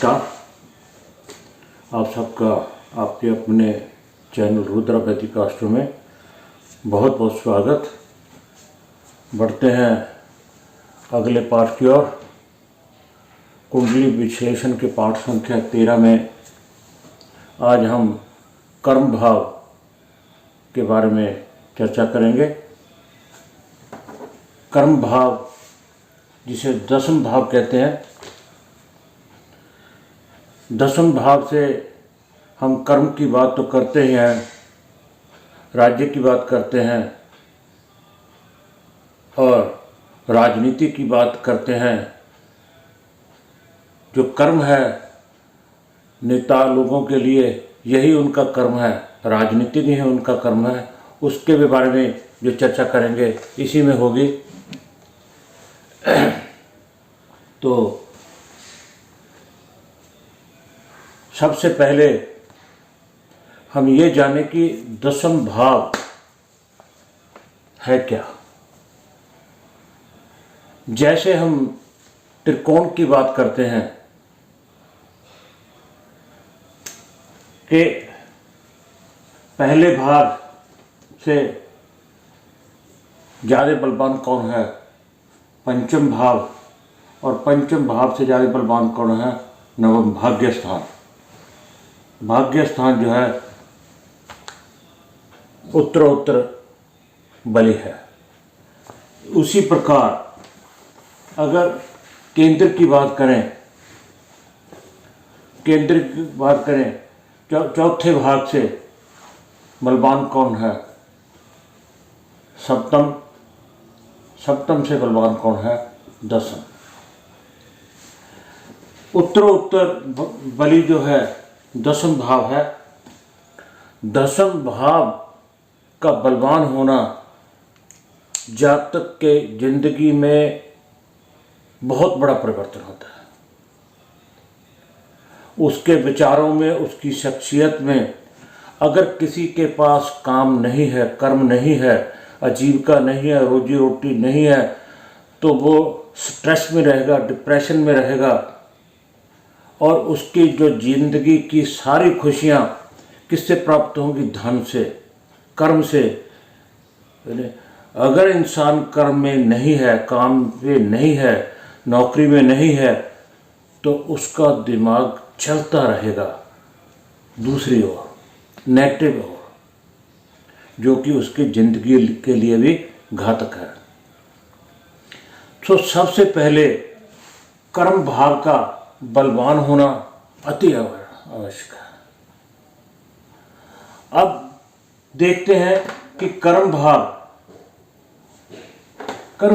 नमस्कार। आप सबका आपके अपने चैनल रुद्र वैदिक आस्ट्रो में बहुत बहुत स्वागत। बढ़ते हैं अगले पाठ की ओर। कुंडली विश्लेषण के पाठ संख्या 13 में आज हम कर्म भाव के बारे में चर्चा करेंगे। कर्म भाव जिसे दशम भाव कहते हैं। दशम भाव से हम कर्म की बात तो करते ही हैं, राज्य की बात करते हैं और राजनीति की बात करते हैं। जो कर्म है नेता लोगों के लिए यही उनका कर्म है, राजनीति नहीं है उनका कर्म है। उसके भी बारे में जो चर्चा करेंगे इसी में होगी। तो सबसे पहले हम ये जाने कि दशम भाव है क्या। जैसे हम त्रिकोण की बात करते हैं कि पहले भाग से ज़्यादा बलवान कौन है, पंचम भाव, और पंचम भाव से ज़्यादा बलवान कौन है, नवम भाग्य स्थान। भाग्य स्थान जो है उत्तरोत्तर बली है। उसी प्रकार अगर केंद्र की बात करें, चौथे भाग से बलवान कौन है, सप्तम से बलवान कौन है, दसम। उत्तरोत्तर बली जो है दशम भाव है। दशम भाव का बलवान होना जातक के जिंदगी में बहुत बड़ा परिवर्तन होता है। उसके विचारों में, उसकी शख्सियत में। अगर किसी के पास काम नहीं है, कर्म नहीं है, आजीविका नहीं है, रोजी रोटी नहीं है, तो वो स्ट्रेस में रहेगा, डिप्रेशन में रहेगा और उसकी जो जिंदगी की सारी खुशियाँ किससे प्राप्त होंगी, धन से, कर्म से। अगर इंसान कर्म में नहीं है, काम में नहीं है, नौकरी में नहीं है, तो उसका दिमाग चलता रहेगा दूसरी ओर, नेगेटिव ओर, जो कि उसकी जिंदगी के लिए भी घातक है। तो सबसे पहले कर्म भाव का बलवान होना अति आवश्यक है। अब देखते हैं कि कर्म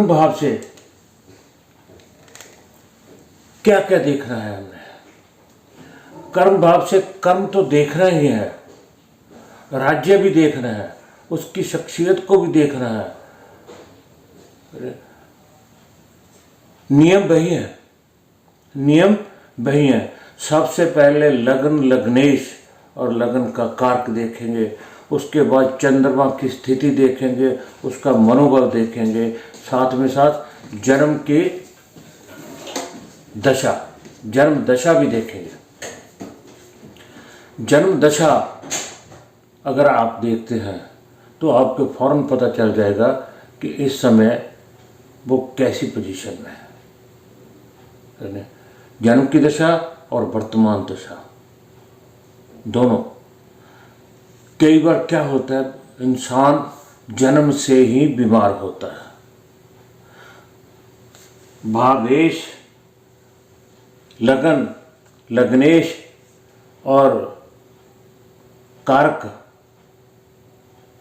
भाव से क्या क्या देखना है हमने। कर्म भाव से कर्म तो देखना ही है, राज्य भी देखना है, उसकी शख्सियत को भी देखना है। नियम वही है। सबसे पहले लगन, लग्नेश और लगन का कारक देखेंगे। उसके बाद चंद्रमा की स्थिति देखेंगे, उसका मनोबल देखेंगे, साथ में साथ जन्म की दशा, जन्म दशा भी देखेंगे। जन्म दशा अगर आप देखते हैं तो आपको फौरन पता चल जाएगा कि इस समय वो कैसी पोजीशन में है। जन्म की दशा और वर्तमान दशा दोनों। कई बार क्या होता है, इंसान जन्म से ही बीमार होता है। भावेश, लगन, लग्नेश और कारक,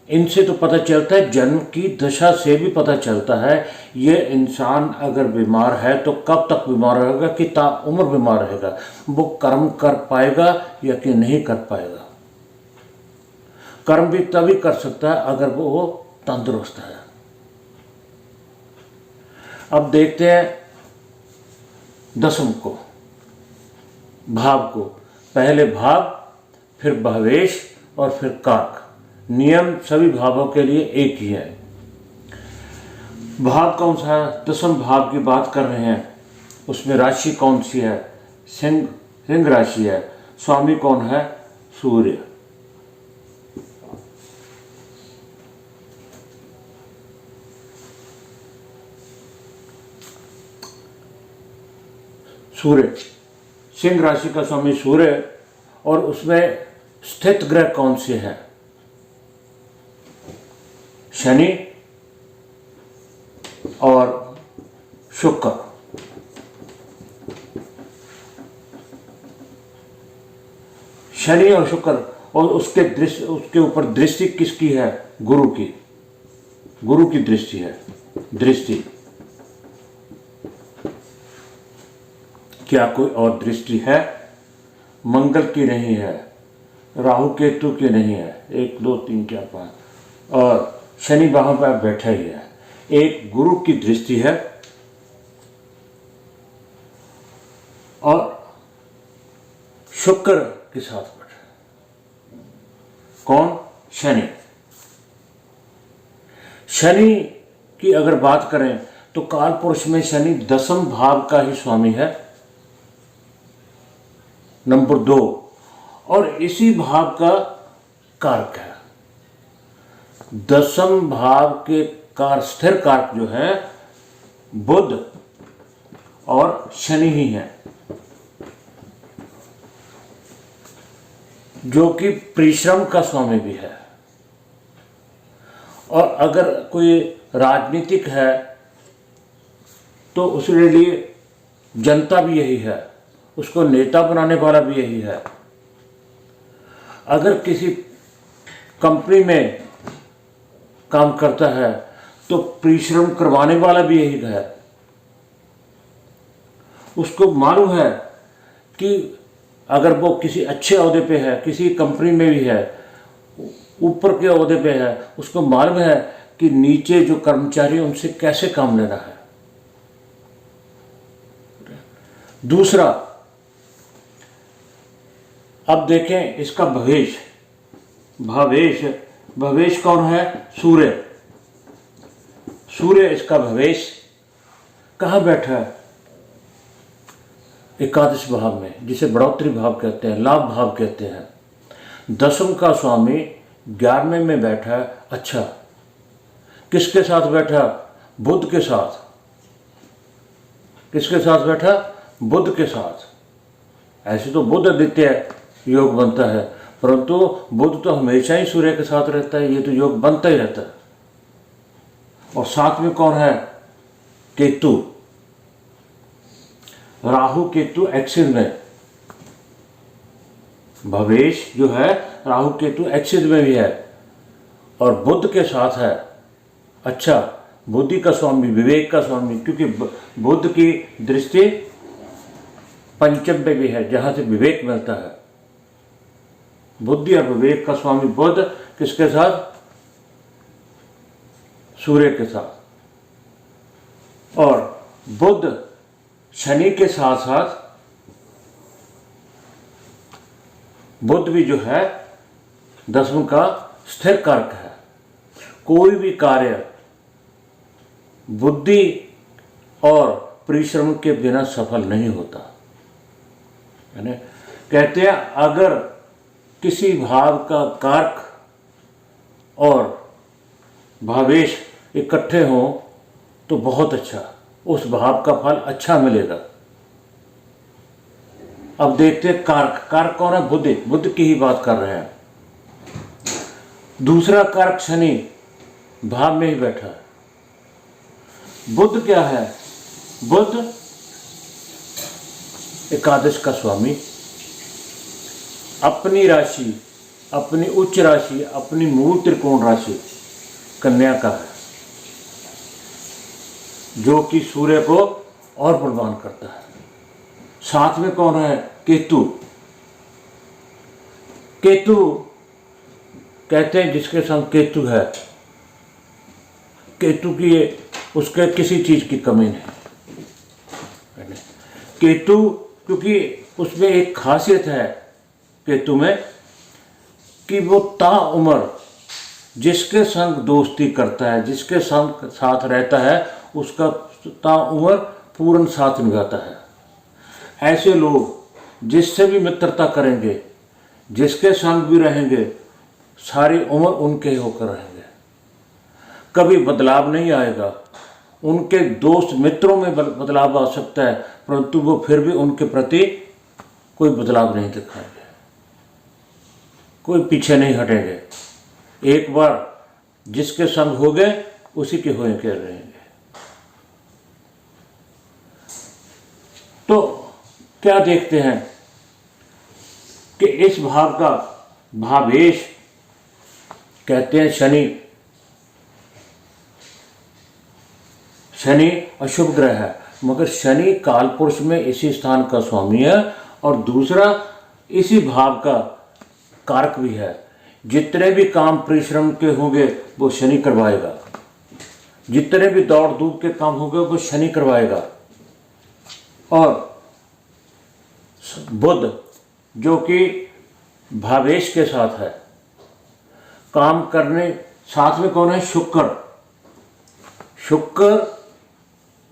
इनसे तो पता चलता है, जन्म की दशा से भी पता चलता है ये इंसान अगर बीमार है तो कब तक बीमार रहेगा, कि ताउम्र बीमार रहेगा, वो कर्म कर पाएगा या कि नहीं कर पाएगा। कर्म भी तभी कर सकता है अगर वो तंदुरुस्त है। अब देखते हैं दशम को, भाव को। पहले भाव, फिर भावेश और फिर कारक। नियम सभी भावों के लिए एक ही है। भाव कौन सा है, दशम भाव की बात कर रहे हैं। उसमें राशि कौन सी है, सिंह राशि है, स्वामी कौन है? सूर्य। सूर्य, सिंह राशि का स्वामी सूर्य, और उसमें स्थित ग्रह कौन से हैं? शनि और शुक्र। शनि और शुक्र, और उसके ऊपर दृष्टि किसकी है? गुरु की। गुरु की दृष्टि है। दृष्टि, क्या कोई और दृष्टि है? मंगल की नहीं है, राहु केतु की नहीं है, 1 2 3 4 5, और शनि वहां पर बैठा ही है। एक गुरु की दृष्टि है, और शुक्र के साथ बैठा। कौन? शनि। शनि की अगर बात करें तो काल पुरुष में शनि 10वें भाव का ही स्वामी है, नंबर 2, और इसी भाव का कारक है। 10वें भाव के स्थिर कारक जो है बुध और शनि ही है, जो कि परिश्रम का स्वामी भी है। और अगर कोई राजनीतिक है तो उसके लिए जनता भी यही है, उसको नेता बनाने वाला भी यही है। अगर किसी कंपनी में काम करता है तो परिश्रम करवाने वाला भी यही है। उसको मालूम है कि अगर वो किसी अच्छे ओहदे पे है, किसी कंपनी में भी है, ऊपर के ओहदे पे है, उसको मालूम है कि नीचे जो कर्मचारी उनसे कैसे काम लेना है। दूसरा, अब देखें इसका भवेश। भवेश कौन है? सूर्य। सूर्य इसका भवेश कहाँ बैठा है? एकादश भाव में, जिसे बढ़ोतरी भाव कहते हैं, लाभ भाव कहते हैं। 10वें का स्वामी 11वें में बैठा है। अच्छा, किसके साथ बैठा? बुध के साथ। किसके साथ बैठा? बुध के साथ। ऐसे तो बुध आदित्य योग बनता है, परंतु बुध तो हमेशा ही सूर्य के साथ रहता है, ये तो योग बनता ही रहता है। और साथ में कौन है? केतु। राहु केतु एक्सिस में। भवेश जो है राहु केतु एक्सिस में भी है, और बुध के साथ है। अच्छा, बुद्धि का स्वामी, विवेक का स्वामी, क्योंकि बुध की दृष्टि पंचम पे भी है, जहां से विवेक मिलता है। बुद्धि और विवेक का स्वामी बुध किसके साथ? सूर्य के साथ। और बुध शनि के साथ साथ बुध भी जो है 10वें का स्थिर कारक है। कोई भी कार्य बुद्धि और परिश्रम के बिना सफल नहीं होता। यानी कहते हैं अगर किसी भाव का कारक और भावेश इकट्ठे हों तो बहुत अच्छा, उस भाव का फल अच्छा मिलेगा। अब देखते हैं कारक कौन है? बुध की ही बात कर रहे हैं। दूसरा कारक शनि भाव में ही बैठा है। बुध क्या है? बुध एकादश का स्वामी, अपनी राशि, अपनी उच्च राशि, अपनी मूल त्रिकोण राशि कन्या का है, जो कि सूर्य को और बलवान करता है। साथ में कौन है? केतु। केतु कहते हैं जिसके संग केतु है, केतु की उसके किसी चीज की कमी नहीं। केतु क्योंकि उसमें एक खासियत है केतु में कि वो ताउम्र जिसके संग दोस्ती करता है, जिसके संग साथ रहता है, उसका ताउम्र पूर्ण साथ निभाता है। ऐसे लोग जिससे भी मित्रता करेंगे, जिसके संग भी रहेंगे, सारी उम्र उनके होकर रहेंगे। कभी बदलाव नहीं आएगा। उनके दोस्त मित्रों में बदलाव आ सकता है, परंतु वो फिर भी उनके प्रति कोई बदलाव नहीं दिखाएंगे, कोई पीछे नहीं हटेंगे। एक बार जिसके संग हो गए उसी के होए के रहेंगे। तो क्या देखते हैं कि इस भाव का भावेश कहते हैं शनि। शनि अशुभ ग्रह है, मगर शनि कालपुरुष में इसी स्थान का स्वामी है और दूसरा इसी भाव का कारक भी है। जितने भी काम परिश्रम के होंगे वो शनि करवाएगा, जितने भी दौड़ धूप के काम होंगे वो शनि करवाएगा। और बुध जो कि भावेश के साथ है, काम करने, साथ में कौन है? शुक्र। शुक्र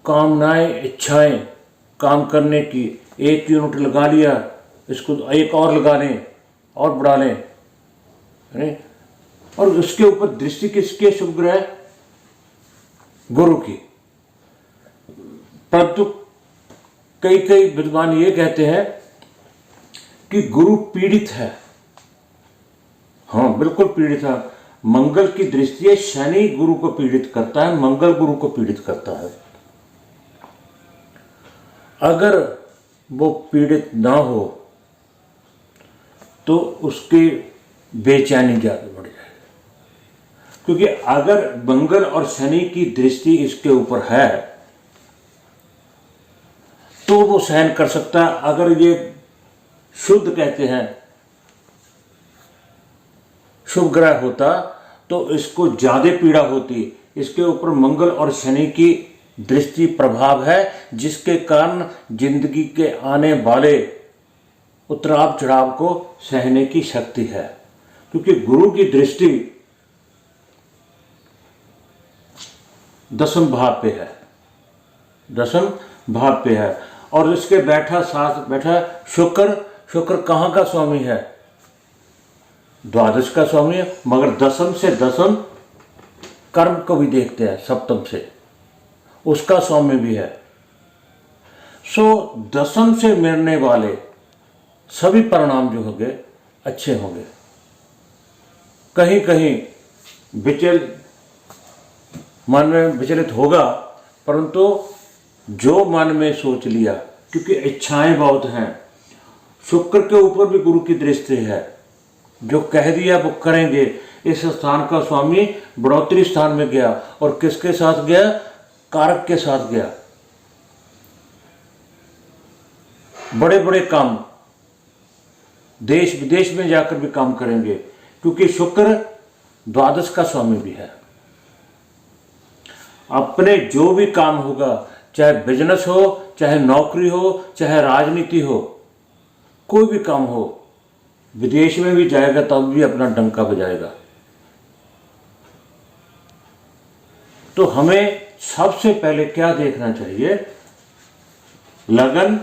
कामनाएं, इच्छाएं, काम करने की, एक यूनिट लगा लिया, इसको एक और लगा लें और बढ़ा लें, और उसके ऊपर दृष्टि किसके? शुभ ग्रह गुरु की। परंतु कई कई विद्वान ये कहते हैं कि गुरु पीड़ित है। हाँ, बिल्कुल पीड़ित है। मंगल की दृष्टि है, शनि गुरु को पीड़ित करता है, मंगल गुरु को पीड़ित करता है। अगर वो पीड़ित ना हो तो उसकी बेचैनी ज्यादा बढ़ जाएगी, क्योंकि अगर मंगल और शनि की दृष्टि इसके ऊपर है तो वो सहन कर सकता है। अगर ये शुद्ध कहते हैं शुभ ग्रह होता तो इसको ज्यादा पीड़ा होती। इसके ऊपर मंगल और शनि की दृष्टि प्रभाव है, जिसके कारण जिंदगी के आने वाले उतराव चढ़ाव को सहने की शक्ति है। क्योंकि गुरु की दृष्टि दसम भाव पे है, दसम भाव पे है। और इसके साथ बैठा शुक्र। शुक्र कहाँ का स्वामी है? द्वादश का स्वामी है, मगर दसम से दसम कर्म को भी देखते हैं, सप्तम से उसका स्वामी भी है। सो दसम से मिलने वाले सभी परिणाम जो होंगे अच्छे होंगे। कहीं कहीं मन में विचलित होगा, परंतु जो मन में सोच लिया, क्योंकि इच्छाएं बहुत हैं। शुक्र के ऊपर भी गुरु की दृष्टि है, जो कह दिया वो करेंगे। इस स्थान का स्वामी बढ़ोतरी स्थान में गया, और किसके साथ गया? कारक के साथ गया। बड़े बड़े काम देश विदेश में जाकर भी काम करेंगे, क्योंकि शुक्र द्वादश का स्वामी भी है। अपने जो भी काम होगा, चाहे बिजनेस हो, चाहे नौकरी हो, चाहे राजनीति हो, कोई भी काम हो, विदेश में भी जाएगा तब भी अपना डंका बजाएगा। तो हमें सबसे पहले क्या देखना चाहिए? लगन,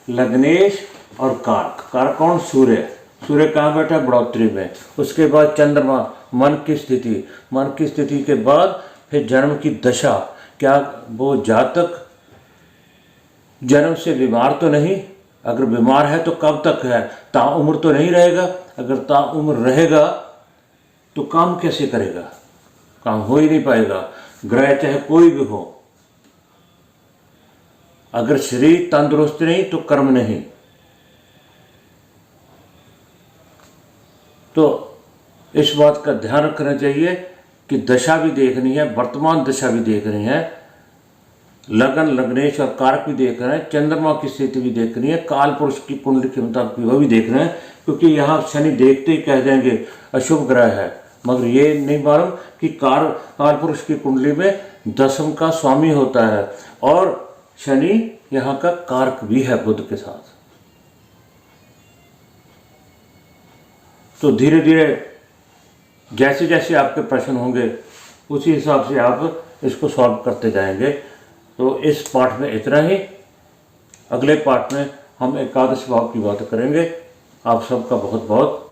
लग्नेश और कारक। कारक कौन? सूर्य। सूर्य कहाँ बैठा? बढ़ोतरी में। उसके बाद चंद्रमा, मन की स्थिति। मन की स्थिति के बाद फिर जन्म की दशा। क्या वो जातक जन्म से बीमार तो नहीं? अगर बीमार है तो कब तक है? ताउम्र तो नहीं रहेगा। अगर ताउम्र रहेगा तो काम कैसे करेगा? काम हो ही नहीं पाएगा, ग्रह चाहे कोई भी हो। अगर शरीर तंदुरुस्त नहीं तो कर्म नहीं। तो इस बात का ध्यान रखना चाहिए कि दशा भी देखनी है, वर्तमान दशा भी देखनी है, लगन, लग्नेश और कारक भी देख रहे हैं, चंद्रमा की स्थिति भी देखनी है, काल पुरुष की कुंडली के मुताबिक वह भी देख रहे हैं। क्योंकि यहाँ शनि देखते ही कह देंगे अशुभ ग्रह है, मगर ये नहीं मालूम कि काल पुरुष की कुंडली में दसम का स्वामी होता है, और शनि यहाँ का कारक भी है बुध के साथ। तो धीरे धीरे जैसे जैसे आपके प्रश्न होंगे उसी हिसाब से आप इसको सॉल्व करते जाएंगे। तो इस पाठ में इतना ही। अगले पाठ में हम एकादश भाव की बात करेंगे। आप सबका बहुत बहुत